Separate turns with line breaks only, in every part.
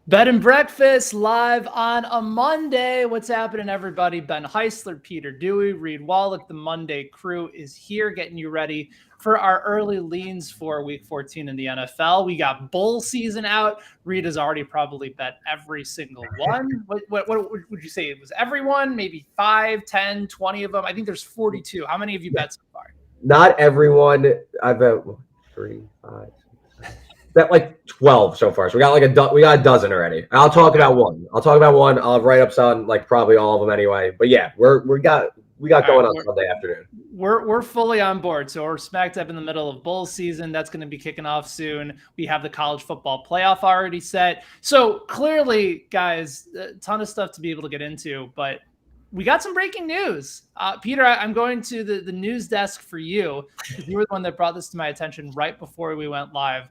Bed and Breakfast live on a Monday. What's happening, everybody? Ben Heisler, Peter Dewey, Reed Wallach, the Monday crew is here getting you ready for our early leans for week 14 in the NFL. We got bowl season out. Reed has already probably bet every single one. What would you say? It was everyone? Maybe 5, 10, 20 of them? I think there's 42. How many have you bet so far?
Not everyone. I bet 3, 5, bet like 12 so far. So we got a dozen already. I'll talk about one. I'll have write-ups on like probably all of them anyway. But yeah, we got going on Sunday afternoon.
We're fully on board. So we're smack dab in the middle of bowl season. That's going to be kicking off soon. We have the college football playoff already set. So clearly, guys, a ton of stuff to be able to get into, but we got some breaking news. Peter, I'm going to the news desk for you, because you were the one that brought this to my attention right before we went live.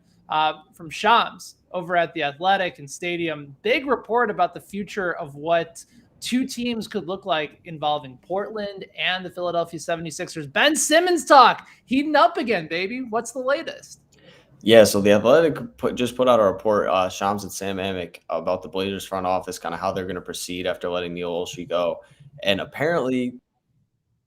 From Shams over at the Athletic and Stadium, big report about the future of what two teams could look like involving Portland and the Philadelphia 76ers. Ben Simmons talk heating up again, baby. What's the latest?
Yeah, so the Athletic just put out a report, Shams and Sam Amick, about the Blazers front office, kind of how they're going to proceed after letting Neil Olshey go. And apparently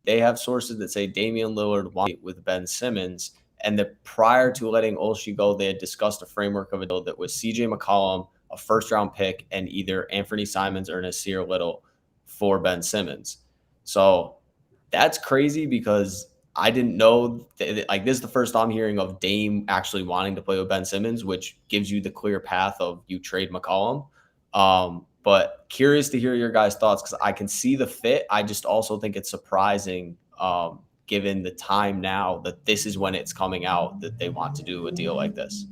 they have sources that say Damian Lillard wants with Ben Simmons, and that prior to letting Olshey go, they had discussed a framework of a deal that was CJ McCollum, a first-round pick, and either Anthony Simons or Nasir Little for Ben Simmons. So that's crazy, because I didn't know that, like, this is the first I'm hearing of Dame actually wanting to play with Ben Simmons, which gives you the clear path of you trade McCollum. But curious to hear your guys' thoughts, because I can see the fit. I just also think it's surprising, given the time now that this is when it's coming out that they want to do a deal like this.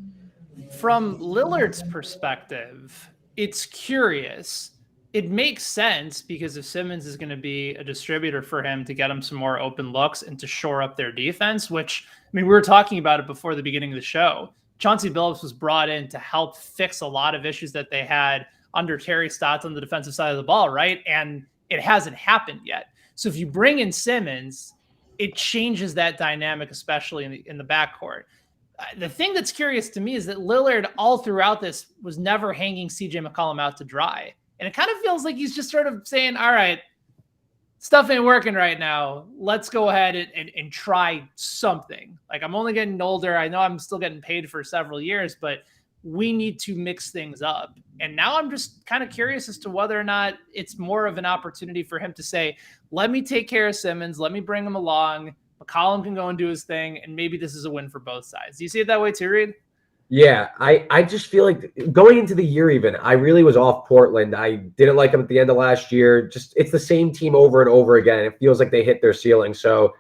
From Lillard's perspective, it's curious. It makes sense, because if Simmons is going to be a distributor for him to get him some more open looks and to shore up their defense, which, I mean, we were talking about it before the beginning of the show. Chauncey Billups was brought in to help fix a lot of issues that they had under Terry Stotts on the defensive side of the ball, right? And it hasn't happened yet. So if you bring in Simmons, it changes that dynamic, especially in the backcourt. The thing that's curious to me is that Lillard, all throughout this, was never hanging CJ McCollum out to dry. And it kind of feels like he's just sort of saying, all right, stuff ain't working right now. Let's go ahead and try something. Like, I'm only getting older. I know I'm still getting paid for several years, but we need to mix things up. And now I'm just kind of curious as to whether or not it's more of an opportunity for him to say, let me take care of Simmons. Let me bring him along. McCollum can go and do his thing. And maybe this is a win for both sides. Do you see it that way too, Reed?
Yeah, I just feel like going into the year even, I really was off Portland. I didn't like them at the end of last year. Just, it's the same team over and over again. It feels like they hit their ceiling. So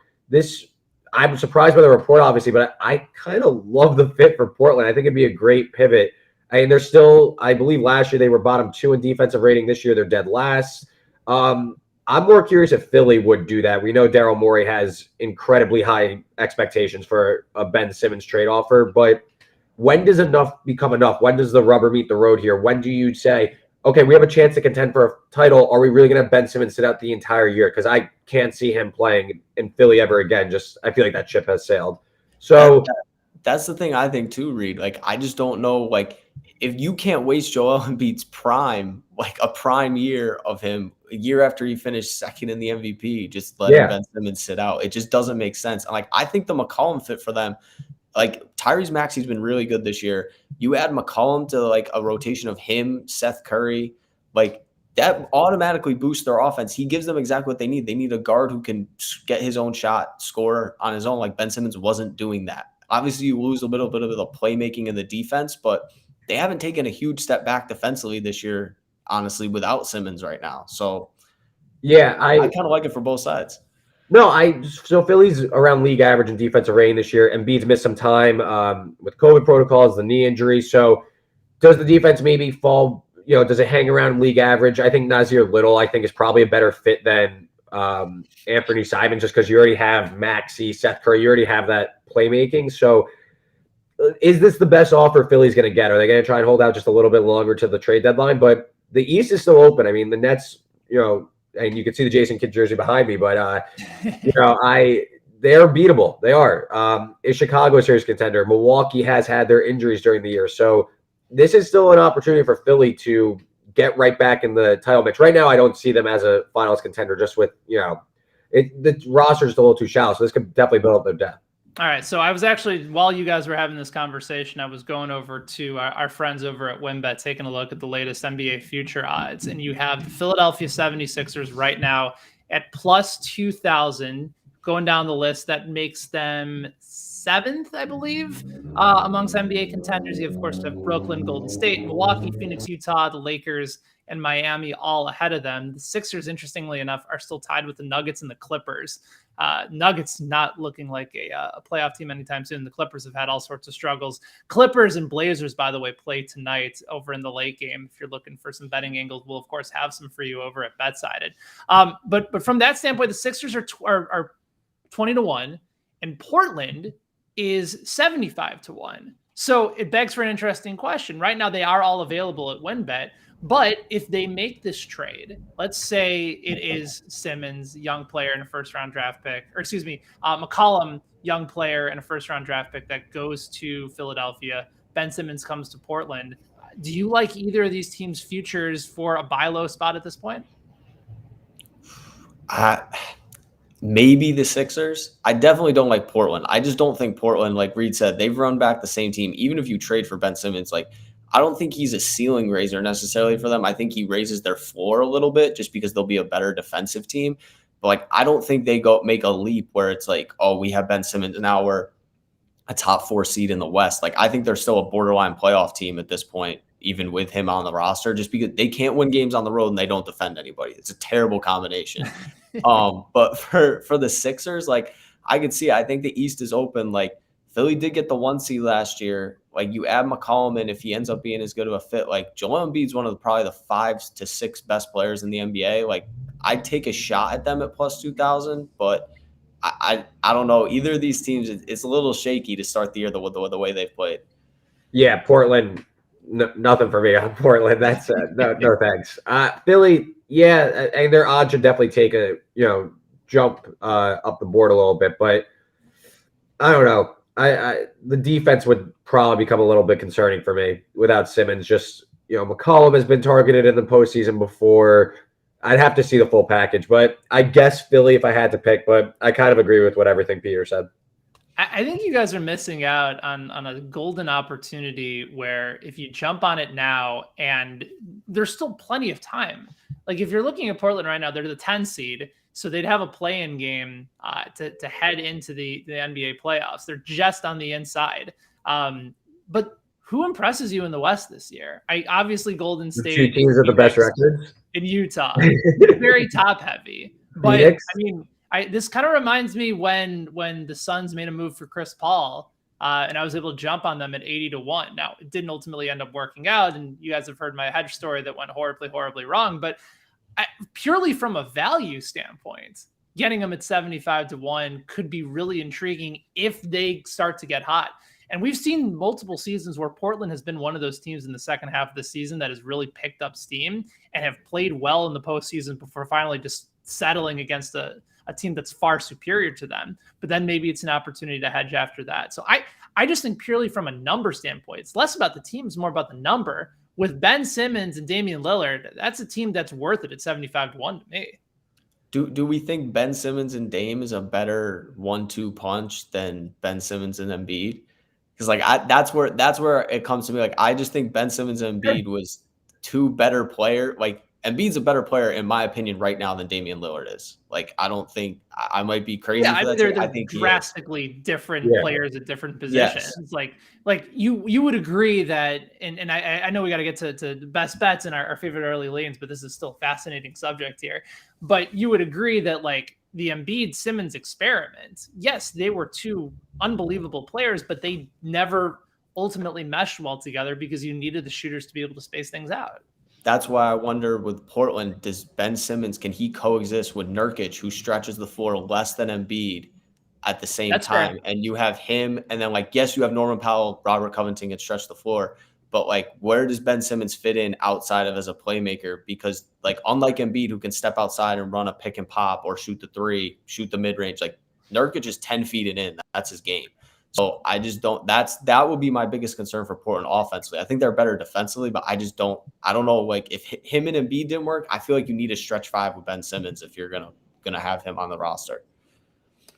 I'm surprised by the report, obviously, but I kind of love the fit for Portland. I think it'd be a great pivot. And they're still, I believe last year they were bottom 2 in defensive rating. This year they're dead last. I'm more curious if Philly would do that. We know Daryl Morey has incredibly high expectations for a Ben Simmons trade offer, but when does enough become enough? When does the rubber meet the road here? When do you say, okay, we have a chance to contend for a title? Are we really going to have Ben Simmons sit out the entire year? Because I can't see him playing in Philly ever again. I feel like that ship has sailed. So
that's the thing I think too, Reed. Like, I just don't know, like, if you can't waste Joel Embiid's prime, like a prime year of him, a year after he finished second in the MVP, just letting Ben Simmons sit out. It just doesn't make sense. And like, I think the McCollum fit for them, like, Tyrese Maxey's been really good this year. You add McCollum to like a rotation of him, Seth Curry, like, that automatically boosts their offense. He gives them exactly what they need. They need a guard who can get his own shot, score on his own. Like, Ben Simmons wasn't doing that. Obviously, you lose a little bit of the playmaking in the defense, but they haven't taken a huge step back defensively this year, honestly, without Simmons right now. So,
yeah, I
kind of like it for both sides.
No, so Philly's around league average in defensive rating this year. Embiid's missed some time with COVID protocols, the knee injury. So does the defense maybe fall, does it hang around league average? I think Nasir Little, is probably a better fit than Anthony Simons, just because you already have Maxey, Seth Curry, you already have that playmaking. So is this the best offer Philly's going to get? Are they going to try and hold out just a little bit longer to the trade deadline? But the East is still open. I mean, the Nets, and you can see the Jason Kidd jersey behind me, but they're beatable. They are. Is Chicago a serious contender? Milwaukee has had their injuries during the year, so this is still an opportunity for Philly to get right back in the title mix. Right now, I don't see them as a finals contender just with, the roster's a little too shallow. So this could definitely build up their depth.
All right. So I was actually, while you guys were having this conversation, I was going over to our friends over at WinBet, taking a look at the latest NBA future odds. And you have the Philadelphia 76ers right now at plus 2,000. Going down the list, that makes them 7th, I believe, amongst NBA contenders. You, of course, have Brooklyn, Golden State, Milwaukee, Phoenix, Utah, the Lakers, and Miami all ahead of them. The Sixers, interestingly enough, are still tied with the Nuggets and the Clippers. Nuggets not looking like a playoff team anytime soon. The Clippers have had all sorts of struggles. Clippers and Blazers, by the way, play tonight over in the late game. If you're looking for some betting angles, we'll, of course, have some for you over at BetSided. But from that standpoint, the Sixers are 20-1, and Portland is 75-1. So it begs for an interesting question. Right now, they are all available at WinBet. But if they make this trade, let's say it is Simmons, young player and a first-round draft pick, or excuse me, McCollum, young player and a first-round draft pick that goes to Philadelphia. Ben Simmons comes to Portland. Do you like either of these teams' futures for a buy low spot at this point?
Maybe the Sixers. I definitely don't like Portland. I just don't think Portland, like Reed said, they've run back the same team. Even if you trade for Ben Simmons, I don't think he's a ceiling raiser necessarily for them. I think he raises their floor a little bit just because they'll be a better defensive team. But I don't think they go make a leap where it's like, oh, we have Ben Simmons and now we're a top 4 seed in the West. I think they're still a borderline playoff team at this point, even with him on the roster, just because they can't win games on the road and they don't defend anybody. It's a terrible combination. But for the Sixers, I could see, I think the East is open. Philly did get the 1 seed last year. You add McCollum in, if he ends up being as good of a fit, Joel Embiid's one of probably the 5 to 6 best players in the NBA. I'd take a shot at them at plus 2,000, but I don't know. Either of these teams, it's a little shaky to start the year the way they've played.
Yeah, Portland, nothing for me on Portland. That's no thanks. Philly, yeah, and their odds should definitely take a jump up the board a little bit, but I don't know. The defense would probably become a little bit concerning for me without Simmons. Just, McCollum has been targeted in the postseason before. I'd have to see the full package, but I guess Philly if I had to pick, but I kind of agree with everything Peter said.
I think you guys are missing out on a golden opportunity where if you jump on it now, and there's still plenty of time. If you're looking at Portland right now, they're the 10 seed. So they'd have a play-in game to head into the NBA playoffs. They're just on the inside. But who impresses you in the West this year? Obviously Golden State.
The 2 teams with the best records.
In Utah. Very top-heavy. But,
Phoenix.
This kind of reminds me when the Suns made a move for Chris Paul, and I was able to jump on them at 80-1. Now, it didn't ultimately end up working out, and you guys have heard my hedge story that went horribly, horribly wrong. But purely from a value standpoint, getting them at 75-1 could be really intriguing if they start to get hot. And we've seen multiple seasons where Portland has been one of those teams in the second half of the season that has really picked up steam and have played well in the postseason before finally just settling against a team that's far superior to them. But then maybe it's an opportunity to hedge after that. So I just think purely from a number standpoint, it's less about the team, it's more about the number. With Ben Simmons and Damian Lillard, that's a team that's worth it at 75-1 to me.
Do we think Ben Simmons and Dame is a better 1-2 punch than Ben Simmons and Embiid? Because that's where it comes to me. I just think Ben Simmons and Embiid was 2 better players. Embiid's a better player in my opinion right now than Damian Lillard is. I don't think I might be crazy.
Yeah,
for that
they're
I think
drastically different players at different positions.
Yes.
You would agree that, and I know we got to get to the best bets and our favorite early lanes, but this is still a fascinating subject here. But you would agree that the Embiid Simmons experiment, yes, they were 2 unbelievable players, but they never ultimately meshed well together because you needed the shooters to be able to space things out.
That's why I wonder with Portland, does Ben Simmons, can he coexist with Nurkic, who stretches the floor less than Embiid at the same time?
Fair.
And you have him, and then yes, you have Norman Powell, Robert Covington can stretch the floor, but where does Ben Simmons fit in outside of as a playmaker? Because unlike Embiid, who can step outside and run a pick and pop or shoot the 3, shoot the mid range, Nurkic is 10 feet and in. That's his game. So I just don't. That would be my biggest concern for Portland offensively. I think they're better defensively, but I don't know. Like if him and Embiid didn't work, I feel like you need a stretch five with Ben Simmons if you're gonna have him on the roster.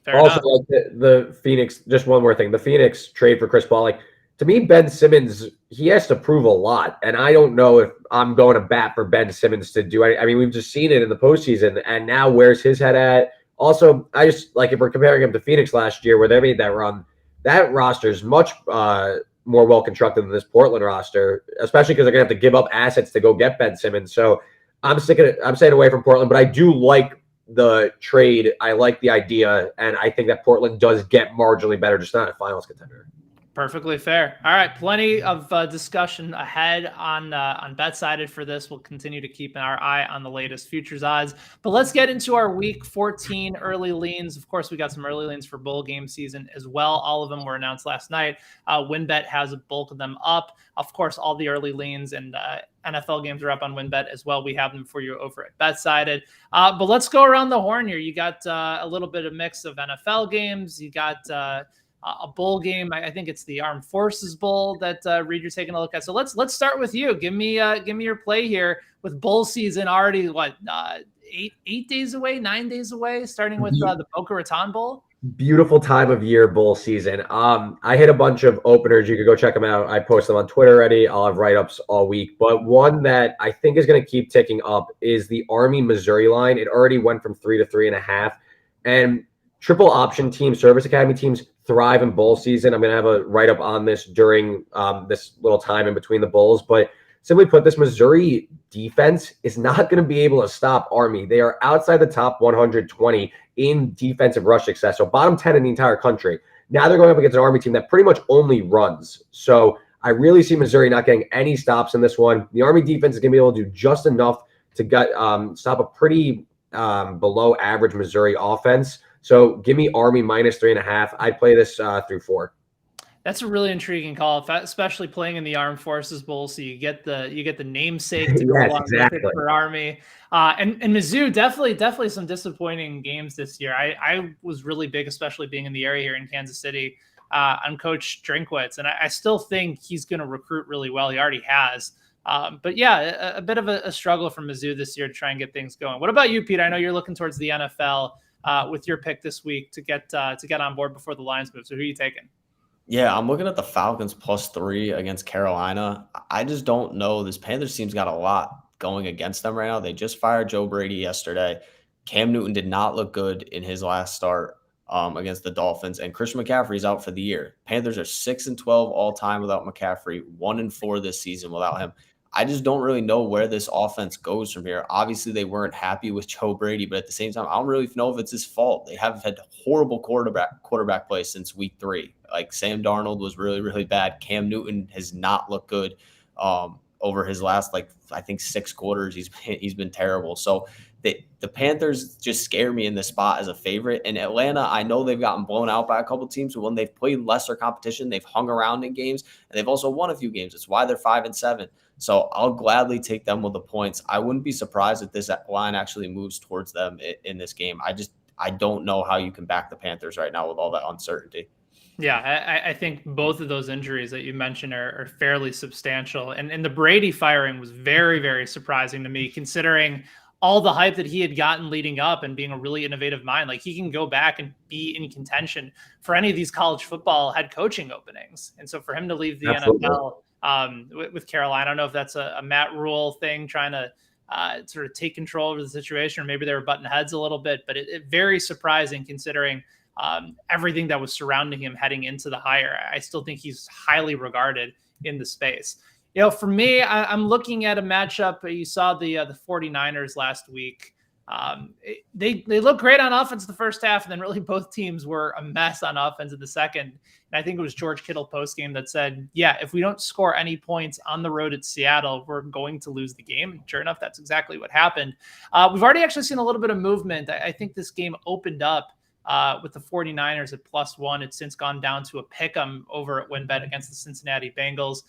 Fair
Also,
enough.
like the Phoenix, just one more thing. The Phoenix trade for Chris Paul, like to me, Ben Simmons, he has to prove a lot. And I don't know if I'm going to bat for Ben Simmons to do it. I mean, we've just seen it in the postseason. And now where's his head at? Also, I just like if we're comparing him to Phoenix last year where they made that run, that roster is much more well constructed than this Portland roster, especially because they're gonna have to give up assets to go get Ben Simmons. So I'm staying away from Portland, but I do like the trade. I like the idea, and I think that Portland does get marginally better, just not a finals contender.
Perfectly fair. All right, plenty of discussion ahead on BetSided for this. We'll continue to keep our eye on the latest futures odds. But let's get into our Week 14 early leans. Of course, we got some early leans for bowl game season as well. All of them were announced last night. WinBet has a bulk of them up. Of course, all the early leans and NFL games are up on WinBet as well. We have them for you over at BetSided. But let's go around the horn here. You got a little bit of mix of NFL games. You got a bowl game. I think it's the Armed Forces Bowl that Reed, you're taking a look at. So let's start with you. Give me your play here with bowl season already. What 8 days away, 9 days away, starting with the Boca Raton Bowl.
Beautiful time of year, bowl season. I hit a bunch of openers. You could go check them out. I post them on Twitter already. I'll have write-ups all week. But one that I think is going to keep ticking up is the Army-Missouri line. It already went from 3 to 3.5. And triple option teams, service academy teams thrive in bowl season. I'm going to have a write-up on this during this little time in between the bowls. But simply put, this Missouri defense is not going to be able to stop Army. They are outside the top 120 in defensive rush success. So bottom 10 in the entire country. Now they're going up against an Army team that pretty much only runs. So I really see Missouri not getting any stops in this one. The Army defense is going to be able to do just enough to get stop a pretty below average Missouri offense. So give me Army minus 3.5. I'd play this through 4.
That's a really intriguing call, especially playing in the Armed Forces Bowl. So you get the namesake to go along with it for Army. And Mizzou, definitely some disappointing games this year. I was really big, especially being in the area here in Kansas City, on Coach Drinkwitz. And I still think he's going to recruit really well. He already has. But yeah, a bit of a struggle for Mizzou this year to try and get things going. What about you, Pete? I know you're looking towards the NFL with your pick this week to get on board before the Lions move. So who are you taking?
Yeah, I'm looking at the Falcons +3 against Carolina. I just don't know. This Panthers team's got a lot going against them right now. They just fired Joe Brady yesterday. Cam Newton did not look good in his last start against the Dolphins, and Christian McCaffrey's out for the year. Panthers are 6-12 all time without McCaffrey, 1-4 this season without him. I just don't really know where this offense goes from here. Obviously, they weren't happy with Joe Brady, but at the same time, I don't really know if it's his fault. They have had horrible quarterback play since week 3. Like Sam Darnold was really, really bad. Cam Newton has not looked good over his last, I think 6 quarters. He's been terrible. So the Panthers just scare me in this spot as a favorite. And Atlanta, I know they've gotten blown out by a couple teams, but when they've played lesser competition, they've hung around in games, and they've also won a few games. It's why they're 5-7. So I'll gladly take them with the points. I wouldn't be surprised if this line actually moves towards them in this game. I don't know how you can back the Panthers right now with all that uncertainty.
Yeah, I think both of those injuries that you mentioned are fairly substantial. And the Brady firing was very, very surprising to me, considering all the hype that he had gotten leading up and being a really innovative mind. Like, he can go back and be in contention for any of these college football head coaching openings. And so for him to leave the NFL with Carolina, I don't know if that's a Matt Rule thing, trying to sort of take control over the situation, or maybe they were butting heads a little bit, but it very surprising considering everything that was surrounding him heading into the hire. I still think he's highly regarded in the space. You know, for me, I'm looking at a matchup. You saw the 49ers last week. They look great on offense the first half, and then really both teams were a mess on offense in the second. And I think it was George Kittle postgame that said, yeah, if we don't score any points on the road at Seattle, we're going to lose the game. And sure enough, that's exactly what happened. We've already actually seen a little bit of movement. I think this game opened up with the 49ers at +1. It's since gone down to a pick 'em over at WinBet against the Cincinnati Bengals.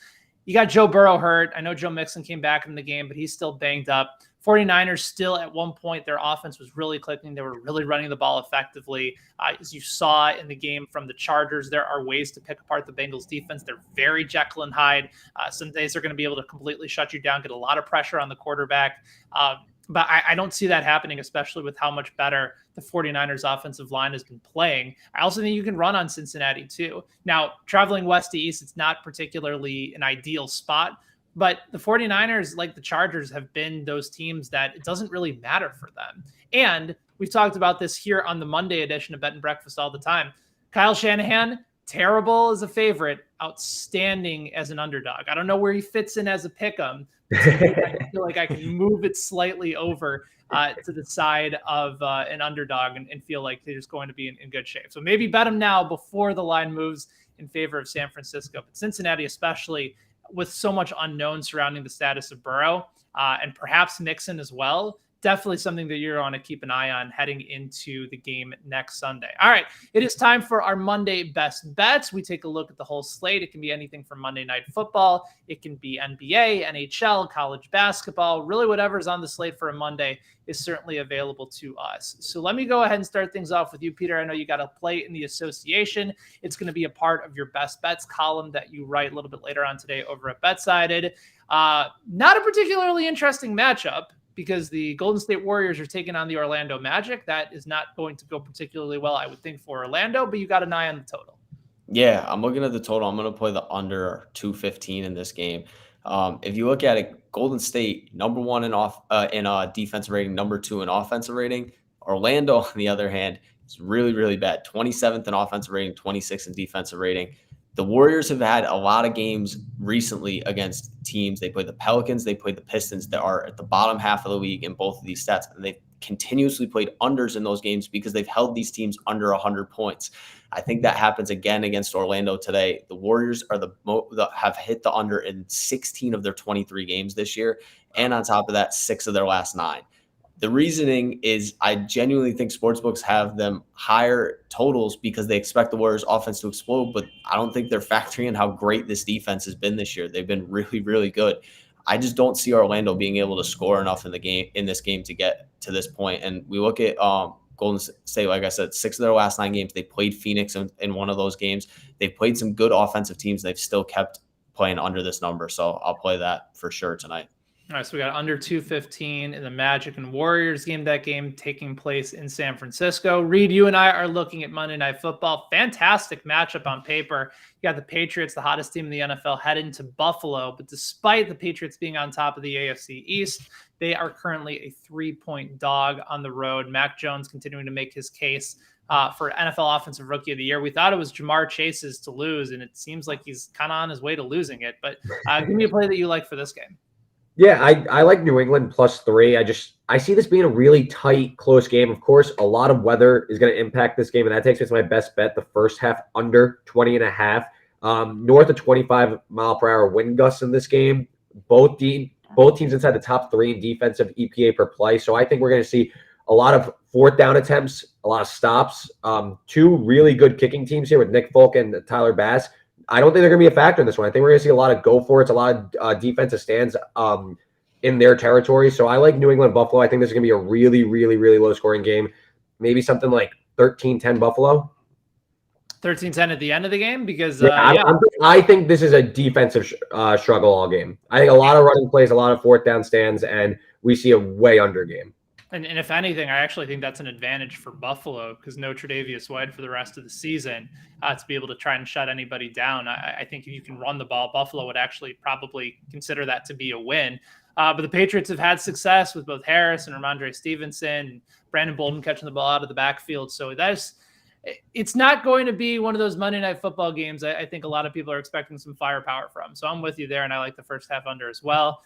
You got Joe Burrow hurt. I know Joe Mixon came back in the game, but he's still banged up. 49ers still at one point, their offense was really clicking. They were really running the ball effectively. As you saw in the game from the Chargers, there are ways to pick apart the Bengals defense. They're very Jekyll and Hyde. Some days they're going to be able to completely shut you down, get a lot of pressure on the quarterback. But I don't see that happening, especially with how much better the 49ers offensive line has been playing. I also think you can run on Cincinnati too. Now, traveling west to east, it's not particularly an ideal spot, but the 49ers, like the Chargers, have been those teams that it doesn't really matter for them. And we've talked about this here on the Monday edition of Bet and Breakfast all the time. Kyle Shanahan, terrible as a favorite, outstanding as an underdog. I don't know where he fits in as a pick'em. I feel like I can move it slightly over to the side of an underdog and feel like they're just going to be in good shape. So maybe bet them now before the line moves in favor of San Francisco. But Cincinnati, especially with so much unknown surrounding the status of Burrow and perhaps Mixon as well, definitely something that you're on to keep an eye on heading into the game next Sunday. All right, it is time for our Monday best bets. We take a look at the whole slate. It can be anything from Monday Night Football. It can be NBA, NHL, college basketball. Really whatever's on the slate for a Monday is certainly available to us. So let me go ahead and start things off with you, Peter. I know you got to play in the association. It's going to be a part of your best bets column that you write a little bit later on today over at BetSided. Not a particularly interesting matchup, because the Golden State Warriors are taking on the Orlando Magic. That is not going to go particularly well, I would think, for Orlando, but you got an eye on the total.
Yeah, I'm looking at the total. I'm going to play the under 215 in this game. If you look at it, Golden State, number one in defensive rating, number two in offensive rating. Orlando, on the other hand, is really, really bad. 27th in offensive rating, 26th in defensive rating. The Warriors have had a lot of games recently against teams. They played the Pelicans, they played the Pistons that are at the bottom half of the league in both of these stats. And they've continuously played unders in those games because they've held these teams under 100 points. I think that happens again against Orlando today. The Warriors are have hit the under in 16 of their 23 games this year. And on top of that, 6 of their last 9. The reasoning is I genuinely think sportsbooks have them higher totals because they expect the Warriors offense to explode, but I don't think they're factoring in how great this defense has been this year. They've been really, really good. I just don't see Orlando being able to score enough in this game to get to this point. And we look at Golden State, like I said, 6 of their last 9 games. They played Phoenix in one of those games. They've played some good offensive teams. They've still kept playing under this number. So I'll play that for sure tonight.
All right, so we got under 215 in the Magic and Warriors game. That game taking place in San Francisco. Reed, you and I are looking at Monday Night Football. Fantastic matchup on paper. You got the Patriots, the hottest team in the NFL, heading to Buffalo. But despite the Patriots being on top of the AFC East, they are currently a 3-point dog on the road. Mac Jones continuing to make his case for NFL Offensive Rookie of the Year. We thought it was Jamar Chase's to lose, and it seems like he's kind of on his way to losing it. But give me a play that you like for this game.
Yeah, I like New England +3. I see this being a really tight, close game. Of course, a lot of weather is going to impact this game, and that takes me to my best bet, the first half under 20.5. North of 25-mile-per-hour wind gusts in this game. Both teams inside the top 3 in defensive EPA per play. So I think we're going to see a lot of fourth down attempts, a lot of stops. 2 really good kicking teams here with Nick Folk and Tyler Bass. I don't think they're going to be a factor in this one. I think we're going to see a lot of go for it, a lot of defensive stands in their territory. So I like New England Buffalo. I think this is going to be a really, really, really low scoring game. Maybe something like 13-10 Buffalo.
13-10 at the end of the game because
I think this is a defensive struggle all game. I think a lot of running plays, a lot of fourth down stands, and we see a way under game.
And if anything, I actually think that's an advantage for Buffalo because no Tre'Davious White for the rest of the season to be able to try and shut anybody down. I think if you can run the ball, Buffalo would actually probably consider that to be a win. But the Patriots have had success with both Harris and Ramondre Stevenson, and Brandon Bolden catching the ball out of the backfield. So it's not going to be one of those Monday Night Football games I think a lot of people are expecting some firepower from. So I'm with you there, and I like the first half under as well.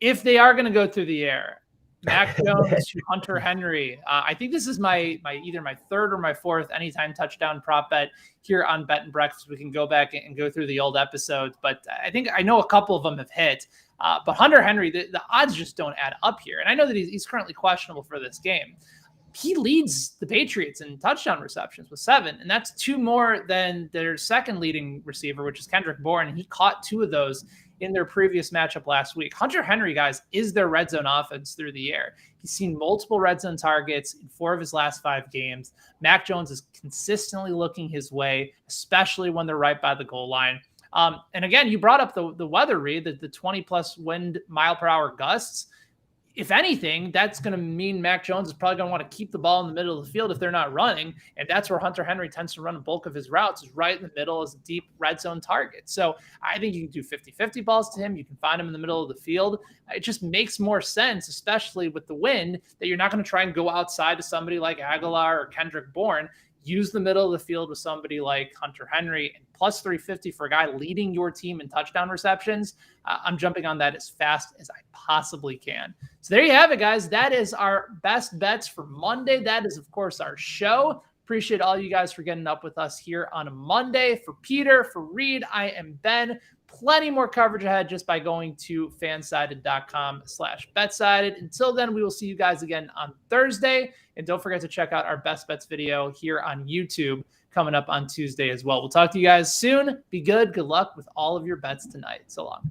If they are going to go through the air, Mac Jones to Hunter Henry. I think this is my either my third or my fourth anytime touchdown prop bet here on Bet and Breakfast. We can go back and go through the old episodes, but I know a couple of them have hit. But Hunter Henry, the odds just don't add up here. And I know that he's currently questionable for this game. He leads the Patriots in touchdown receptions with 7, and that's 2 more than their second leading receiver, which is Kendrick Bourne, and he caught 2 of those in their previous matchup last week. Hunter Henry, guys, is their red zone offense through the air. He's seen multiple red zone targets in 4 of his last 5 games. Mac Jones is consistently looking his way, especially when they're right by the goal line. And again, you brought up the weather, Reed, the 20-plus wind mile per hour gusts. If anything, that's going to mean Mac Jones is probably going to want to keep the ball in the middle of the field if they're not running. And that's where Hunter Henry tends to run a bulk of his routes, is right in the middle as a deep red zone target. So I think you can do 50-50 balls to him. You can find him in the middle of the field. It just makes more sense, especially with the wind, that you're not going to try and go outside to somebody like Aguilar or Kendrick Bourne. Use the middle of the field with somebody like Hunter Henry, and plus 350 for a guy leading your team in touchdown receptions. I'm jumping on that as fast as I possibly can. So there you have it, guys. That is our best bets for Monday. That is, of course, our show. Appreciate all you guys for getting up with us here on a Monday. For Peter, for Reed, I am Ben. Plenty more coverage ahead just by going to fansided.com/betsided. Until then, we will see you guys again on Thursday. And don't forget to check out our best bets video here on YouTube coming up on Tuesday as well. We'll talk to you guys soon. Be good. Good luck with all of your bets tonight. So long.